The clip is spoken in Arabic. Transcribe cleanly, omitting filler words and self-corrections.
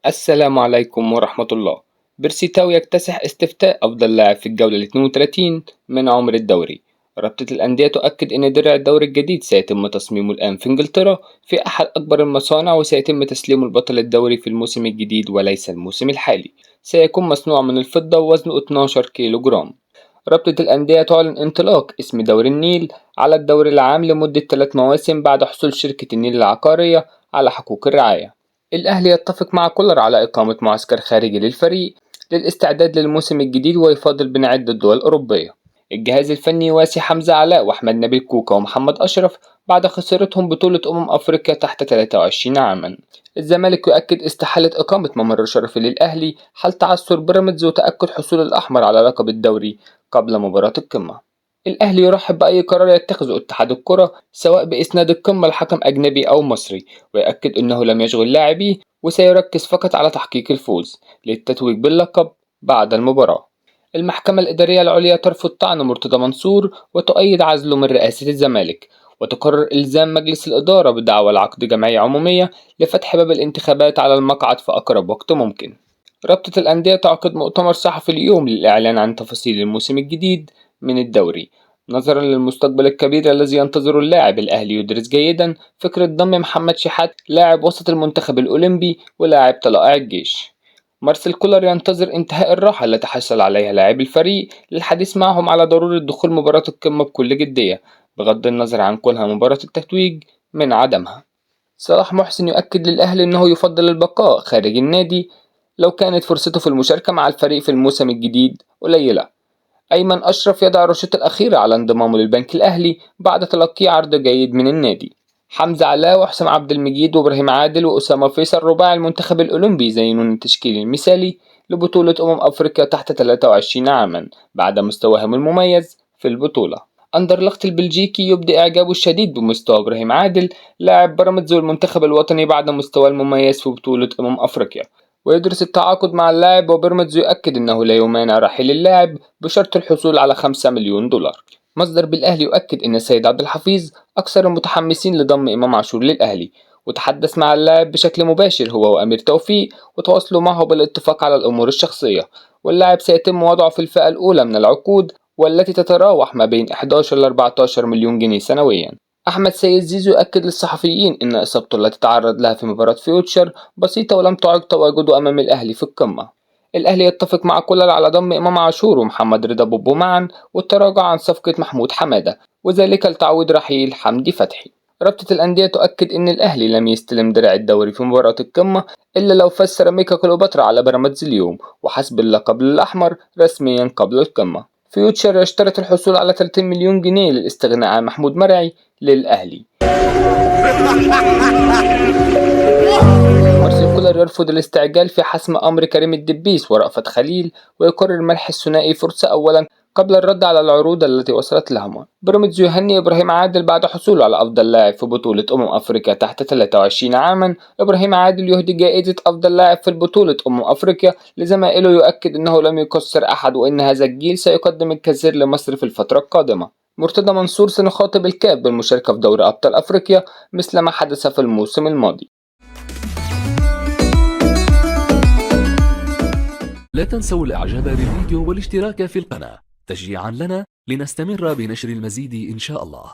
السلام عليكم ورحمة الله. بيرسي تاو يكتسح استفتاء أفضل لاعب في الجولة ال 32 من عمر الدوري. رابطة الأندية تؤكد أن درع الدوري الجديد سيتم تصميمه الآن في إنجلترا في أحد أكبر المصانع، وسيتم تسليم البطل الدوري في الموسم الجديد وليس الموسم الحالي. سيكون مصنوع من الفضة ووزنه 12 كيلو جرام. رابطة الأندية تعلن انطلاق اسم دوري النيل على الدوري العام لمدة 3 مواسم بعد حصول شركة النيل العقارية على حقوق الرعاية. الأهلي يتفق مع كولر على إقامة معسكر خارجي للفريق للاستعداد للموسم الجديد، ويفاضل بين عدة دول أوروبية. الجهاز الفني يواسي حمزة علاء وأحمد نبيل كوكا ومحمد أشرف بعد خسارتهم بطولة أفريقيا تحت 23 عاما. الزمالك يؤكد استحالة إقامة ممر شرفي للأهلي حال تعثر بيراميدز وتأكد حصول الأحمر على لقب الدوري قبل مباراة القمة. الأهلي يرحب بأي قرار يتخذه اتحاد الكرة سواء بإسناد القمة لحكم أجنبي أو مصري، ويأكد أنه لم يشغل لاعبيه وسيركز فقط على تحقيق الفوز للتتويج باللقب بعد المباراة. المحكمة الإدارية العليا ترفض طعن مرتضى منصور وتؤيد عزله من رئاسة الزمالك، وتقرر إلزام مجلس الإدارة بدعوى العقد جمعية عمومية لفتح باب الانتخابات على المقعد في أقرب وقت ممكن. رابطة الأندية تعقد مؤتمر صحفي اليوم للإعلان عن تفاصيل الموسم الجديد من الدوري. نظرا للمستقبل الكبير الذي ينتظر اللاعب، الأهلي يدرس جيدا فكرة ضم محمد شحات لاعب وسط المنتخب الأولمبي ولاعب طلائع الجيش. مارسيل كولر ينتظر انتهاء الراحة التي حصل عليها لاعبي الفريق للحديث معهم على ضرورة دخول مباراة القمة بكل جدية، بغض النظر عن كونها مباراة التتويج من عدمها. صلاح محسن يؤكد للأهلي أنه يفضل البقاء خارج النادي لو كانت فرصته في المشاركة مع الفريق في الموسم الجديد قليلة. أيمن أشرف يضع الروشتة الأخيرة على انضمامه للبنك الأهلي بعد تلقي عرض جيد من النادي. حمزة علاء وحسام عبد المجيد وإبراهيم عادل وأسامة فيصل رباعي المنتخب الأولمبي يزينون التشكيل المثالي لبطولة أفريقيا تحت 23 عاما بعد مستواهم المميز في البطولة. أندرلخت البلجيكي يبدي إعجابه الشديد بمستوى إبراهيم عادل لاعب بيراميدز والمنتخب الوطني بعد مستواه المميز في بطولة أفريقيا، ويدرس التعاقد مع اللاعب، وبيراميدز يؤكد أنه لا يمانع رحيل اللاعب بشرط الحصول على 5 مليون دولار. مصدر بالأهلي يؤكد أن السيد عبد الحفيظ أكثر المتحمسين لضم إمام عاشور للأهلي، وتحدث مع اللاعب بشكل مباشر هو وأمير توفيق وتواصلوا معه بالاتفاق على الأمور الشخصية، واللاعب سيتم وضعه في الفئة الأولى من العقود والتي تتراوح ما بين 11 ل 14 مليون جنيه سنويا. أحمد سيد زيزو يؤكد للصحفيين أن إصابته التي تعرض لها في مباراة فيوتشر بسيطة ولم تعد تواجده أمام الأهلي في القمة. الأهلي يتفق مع كولر على ضم إمام عاشور ومحمد رضا بوبو معا والتراجع عن صفقة محمود حمادة، وذلك لتعويض رحيل حمدي فتحي. رابطة الأندية تؤكد أن الأهلي لم يستلم درع الدوري في مباراة القمة إلا لو فاز سيراميكا كليوباترا على بيراميدز اليوم وحسب اللقب للأحمر رسميا قبل القمة. فيوتشر يشترط الحصول على 30 مليون جنيه للاستغناء عن محمود مرعي للأهلي. مارسيل كولر يرفض الاستعجال في حسم أمر كريم الدبيس ورأفت خليل، ويقرر منح الثنائي فرصة أولا قبل الرد على العروض التي وصلت لهم. بيراميدز يهني إبراهيم عادل بعد حصوله على أفضل لاعب في بطولة أفريقيا تحت 23 عاما. إبراهيم عادل يهدي جائزة أفضل لاعب في البطولة أفريقيا لزمائله، يؤكد أنه لم يقصر أحد وأن هذا الجيل سيقدم الكثير لمصر في الفترة القادمة. مرتضى منصور سنخاطب الكاف بالمشاركة في دوري أبطال أفريقيا مثل ما حدث في الموسم الماضي. لا تنسوا الإعجاب بالفيديو والاشتراك في القناة تشجيعا لنا لنستمر بنشر المزيد إن شاء الله.